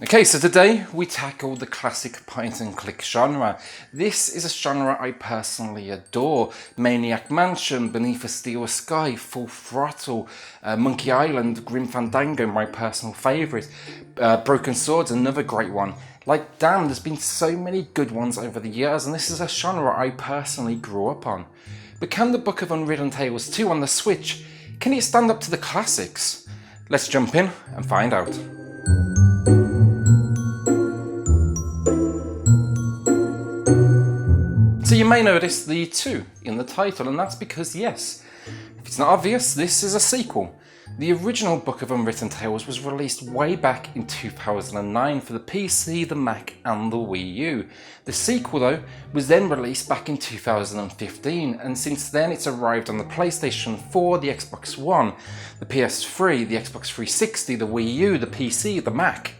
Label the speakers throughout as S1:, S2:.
S1: Okay, so today we tackle the classic point and click genre. This is a genre I personally adore. Maniac Mansion, Beneath a Steel Sky, Full Throttle, Monkey Island, Grim Fandango, my personal favourite. Broken Swords, another great one. Like, damn, there's been so many good ones over the years, and this is a genre I personally grew up on. But can the Book of Unwritten Tales 2 on the Switch, can it stand up to the classics? Let's jump in and find out. So you may notice the 2 in the title, and that's because yes, if it's not obvious, this is a sequel. The original Book of Unwritten Tales was released way back in 2009 for the PC, the Mac and the Wii U. The sequel though was then released back in 2015, and since then it's arrived on the PlayStation 4, the Xbox One, the PS3, the Xbox 360, the Wii U, the PC, the Mac.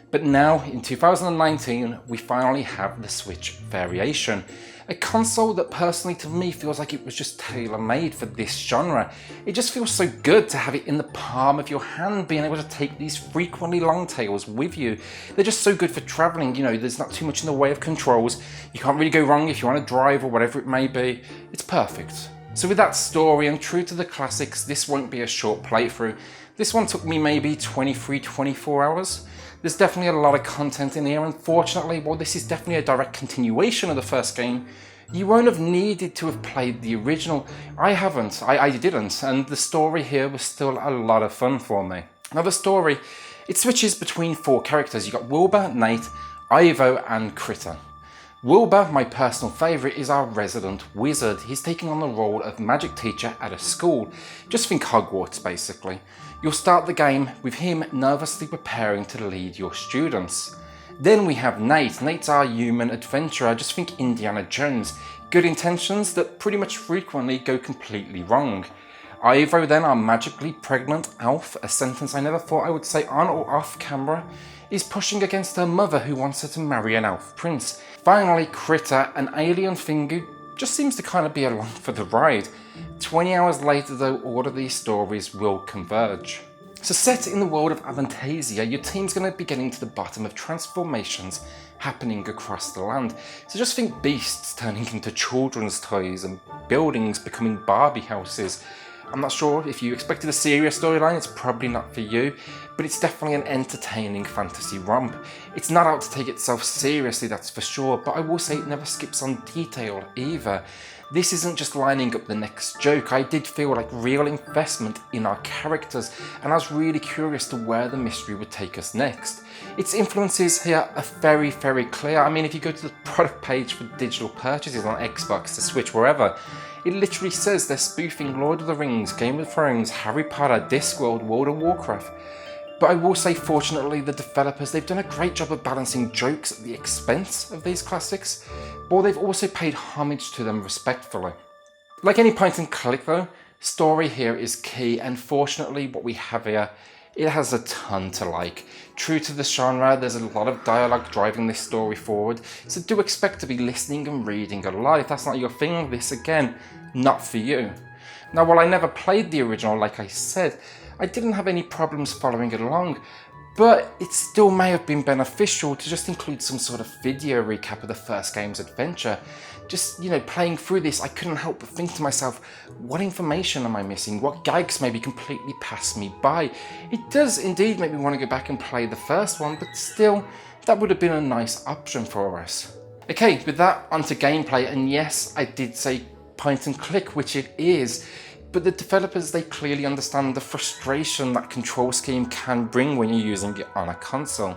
S1: But now in 2019 we finally have the Switch variation. A console that personally to me feels like it was just tailor-made for this genre. It just feels so good to have it in the palm of your hand, being able to take these frequently long tales with you. They're just so good for travelling, you know, there's not too much in the way of controls. You can't really go wrong if you want to drive or whatever it may be. It's perfect. So with that story and true to the classics, this won't be a short playthrough. This one took me maybe 23-24 hours. There's definitely a lot of content in here. Unfortunately, while this is definitely a direct continuation of the first game, you won't have needed to have played the original. I haven't, I didn't, and the story here was still a lot of fun for me. Now the story, it switches between 4 characters. You've got Wilbur, Nate, Ivo and Critter. Wilbur, my personal favourite, is our resident wizard. He's taking on the role of magic teacher at a school. Just think Hogwarts basically. You'll start the game with him nervously preparing to lead your students. Then we have Nate. Nate's our human adventurer. Just think Indiana Jones. Good intentions that pretty much frequently go completely wrong. Ivo then, our magically pregnant elf, a sentence I never thought I would say on or off camera, is pushing against her mother who wants her to marry an elf prince. Finally, Critter, an alien thing who just seems to kind of be along for the ride. 20 hours later though, all of these stories will converge. So set in the world of Avantasia, your team's going to be getting to the bottom of transformations happening across the land. So just think beasts turning into children's toys and buildings becoming Barbie houses. I'm not sure if you expected a serious storyline, it's probably not for you, but it's definitely an entertaining fantasy romp. It's not out to take itself seriously, that's for sure, but I will say it never skips on detail either. This isn't just lining up the next joke. I did feel like real investment in our characters, and I was really curious to where the mystery would take us next. Its influences here are very, very clear. I mean, if you go to the product page for digital purchases on Xbox, the Switch, wherever, it literally says they're spoofing Lord of the Rings, Game of Thrones, Harry Potter, Discworld, World of Warcraft. But I will say, fortunately, the developers, they've done a great job of balancing jokes at the expense of these classics, but they've also paid homage to them respectfully. Like any point and click though, story here is key, and fortunately what we have here, it has a ton to like. True to the genre, there's a lot of dialogue driving this story forward, so do expect to be listening and reading a lot. If that's not your thing, this again, not for you. Now while I never played the original, like I said, I didn't have any problems following it along, but it still may have been beneficial to just include some sort of video recap of the first game's adventure. Just, you know, playing through this, I couldn't help but think to myself, what information am I missing? What gags maybe completely passed me by? It does indeed make me want to go back and play the first one, but still, that would have been a nice option for us. Okay, with that, onto gameplay, and yes, I did say point and click, which it is, but the developers, they clearly understand the frustration that control scheme can bring when you're using it on a console.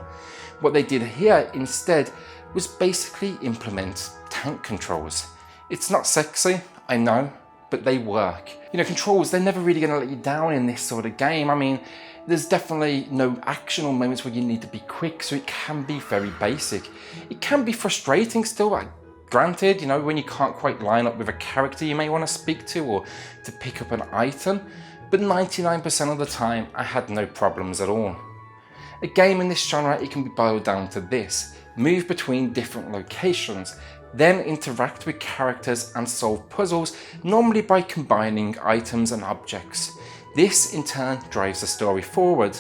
S1: What they did here instead was basically implement tank controls. It's not sexy, I know, but they work. You know, controls, they're never really going to let you down in this sort of game. I mean, there's definitely no action or moments where you need to be quick, so it can be very basic. It can be frustrating still, granted, you know, when you can't quite line up with a character you may want to speak to or to pick up an item, but 99% of the time I had no problems at all. A game in this genre, it can be boiled down to this: move between different locations, then interact with characters and solve puzzles, normally by combining items and objects. This in turn drives the story forward,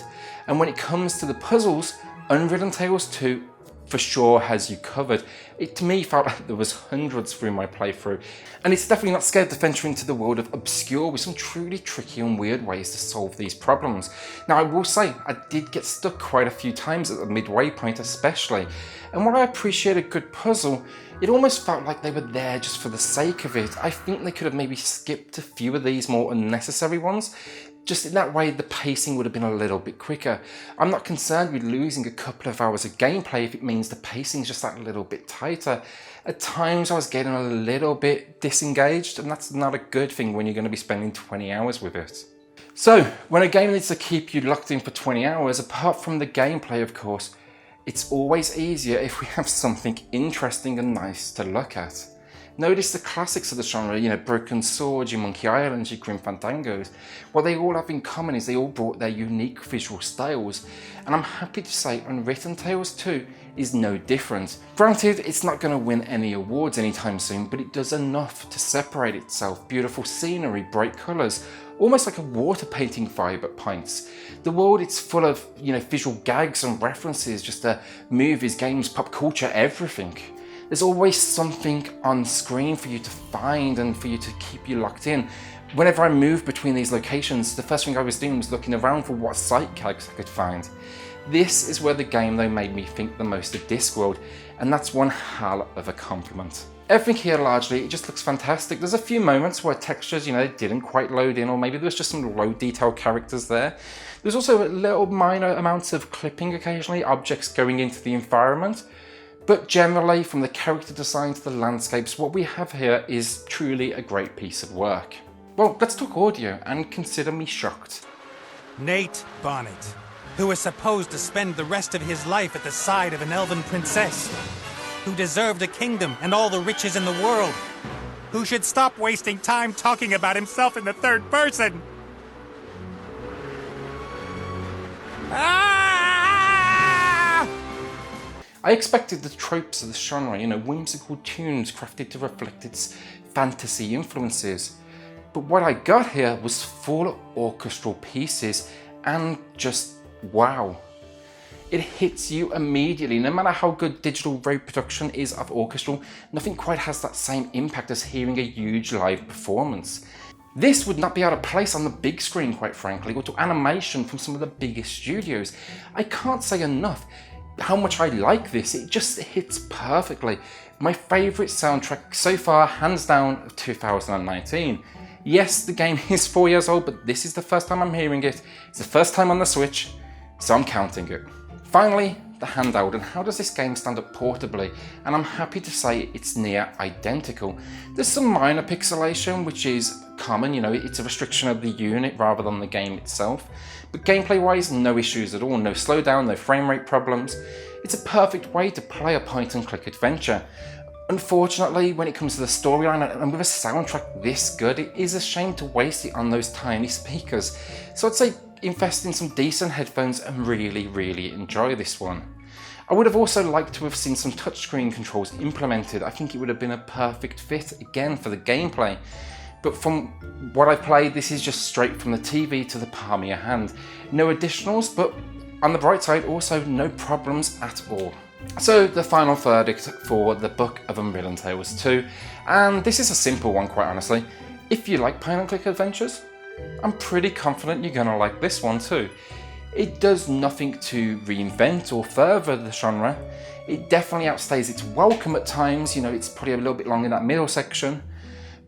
S1: and when it comes to the puzzles, Unwritten Tales 2 for sure has you covered. It to me felt like there was hundreds through my playthrough, and it's definitely not scared to venture into the world of Obscure with some truly tricky and weird ways to solve these problems. Now I will say, I did get stuck quite a few times at the midway point especially, and while I appreciate a good puzzle, it almost felt like they were there just for the sake of it. I think they could have maybe skipped a few of these more unnecessary ones. Just in that way, the pacing would have been a little bit quicker. I'm not concerned with losing a couple of hours of gameplay if it means the pacing is just that little bit tighter. At times I was getting a little bit disengaged, and that's not a good thing when you're going to be spending 20 hours with it. So, when a game needs to keep you locked in for 20 hours, apart from the gameplay of course, it's always easier if we have something interesting and nice to look at. Notice the classics of the genre, Broken Sword, your Monkey Islands, your Grim Fandangos. What they all have in common is they all brought their unique visual styles, and I'm happy to say Unwritten Tales 2 is no different. Granted, it's not going to win any awards anytime soon, but it does enough to separate itself. Beautiful scenery, bright colours, almost like a water painting vibe at points. The world, it's full of visual gags and references just to movies, games, pop culture, everything. There's always something on screen for you to find and for you to keep you locked in. Whenever I moved between these locations, the first thing I was doing was looking around for what sight gags I could find. This is where the game though made me think the most of Discworld, and that's one hell of a compliment. Everything here largely, it just looks fantastic. There's a few moments where textures, didn't quite load in, or maybe there was just some low detail characters there. There's also a little minor amounts of clipping occasionally, objects going into the environment. But generally, from the character design to the landscapes, what we have here is truly a great piece of work. Well, let's talk audio, and consider me shocked.
S2: Nate Bonnet, who is supposed to spend the rest of his life at the side of an elven princess, who deserved a kingdom and all the riches in the world, who should stop wasting time talking about himself in the third person.
S1: I expected the tropes of the genre, whimsical tunes crafted to reflect its fantasy influences. But what I got here was full orchestral pieces, and just wow. It hits you immediately. No matter how good digital reproduction is of orchestral, nothing quite has that same impact as hearing a huge live performance. This would not be out of place on the big screen, quite frankly, or to animation from some of the biggest studios. I can't say enough how much I like this. It just hits perfectly. My favourite soundtrack so far, hands down, of 2019. Yes, the game is 4 years old, but this is the first time I'm hearing it. It's the first time on the Switch, so I'm counting it. Finally, the handheld, and how does this game stand up portably? And I'm happy to say it's near identical. There's some minor pixelation, which is common, it's a restriction of the unit rather than the game itself. But gameplay wise, no issues at all, no slowdown, no frame rate problems. It's a perfect way to play a point and click adventure. Unfortunately, when it comes to the storyline, and with a soundtrack this good, it is a shame to waste it on those tiny speakers. So I'd say invest in some decent headphones and really enjoy this one. I would have also liked to have seen some touchscreen controls implemented. I think it would have been a perfect fit again for the gameplay. But from what I've played, this is just straight from the TV to the palm of your hand. No additionals, but on the bright side, also no problems at all. So the final verdict for the Book of Unwritten Tales 2, and this is a simple one quite honestly. If you like point and click adventures, I'm pretty confident you're gonna like this one too. It does nothing to reinvent or further the genre. It definitely outstays its welcome at times, it's probably a little bit long in that middle section,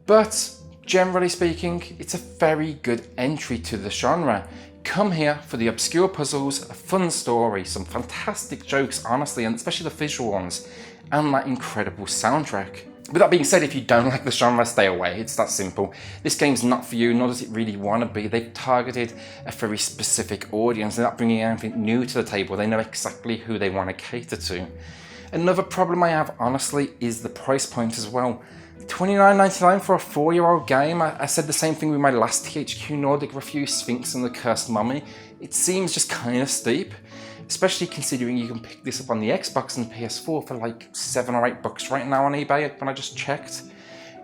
S1: but generally speaking, it's a very good entry to the genre. Come here for the obscure puzzles, a fun story, some fantastic jokes honestly, and especially the visual ones, and that incredible soundtrack. With that being said, if you don't like the genre, stay away. It's that simple. This game's not for you, nor does it really want to be. They've targeted a very specific audience. They're not bringing anything new to the table. They know exactly who they want to cater to. Another problem I have, honestly, is the price point as well. $29.99 for a 4-year-old game. I said the same thing with my last THQ Nordic review, Sphinx and the Cursed Mummy. It seems just kind of steep, especially considering you can pick this up on the Xbox and PS4 for like $7 or $8 right now on eBay when I just checked.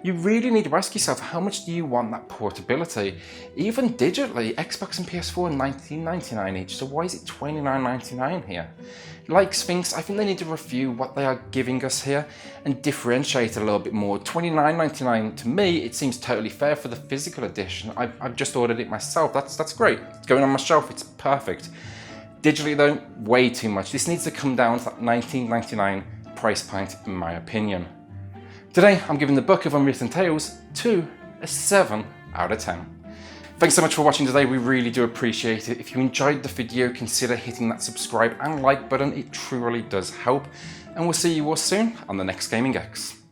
S1: You really need to ask yourself, how much do you want that portability? Even digitally, Xbox and PS4 are $19.99 each, so why is it $29.99 here? Like Sphinx, I think they need to review what they are giving us here and differentiate a little bit more. $29.99 to me, it seems totally fair for the physical edition. I've just ordered it myself, that's great. It's going on my shelf, it's perfect. Digitally though, way too much. This needs to come down to that $19.99 price point in my opinion. Today, I'm giving the Book of Unwritten Tales a 7 out of 10. Thanks so much for watching today, we really do appreciate it. If you enjoyed the video, consider hitting that subscribe and like button, it truly does help. And we'll see you all soon on the next Gaming X.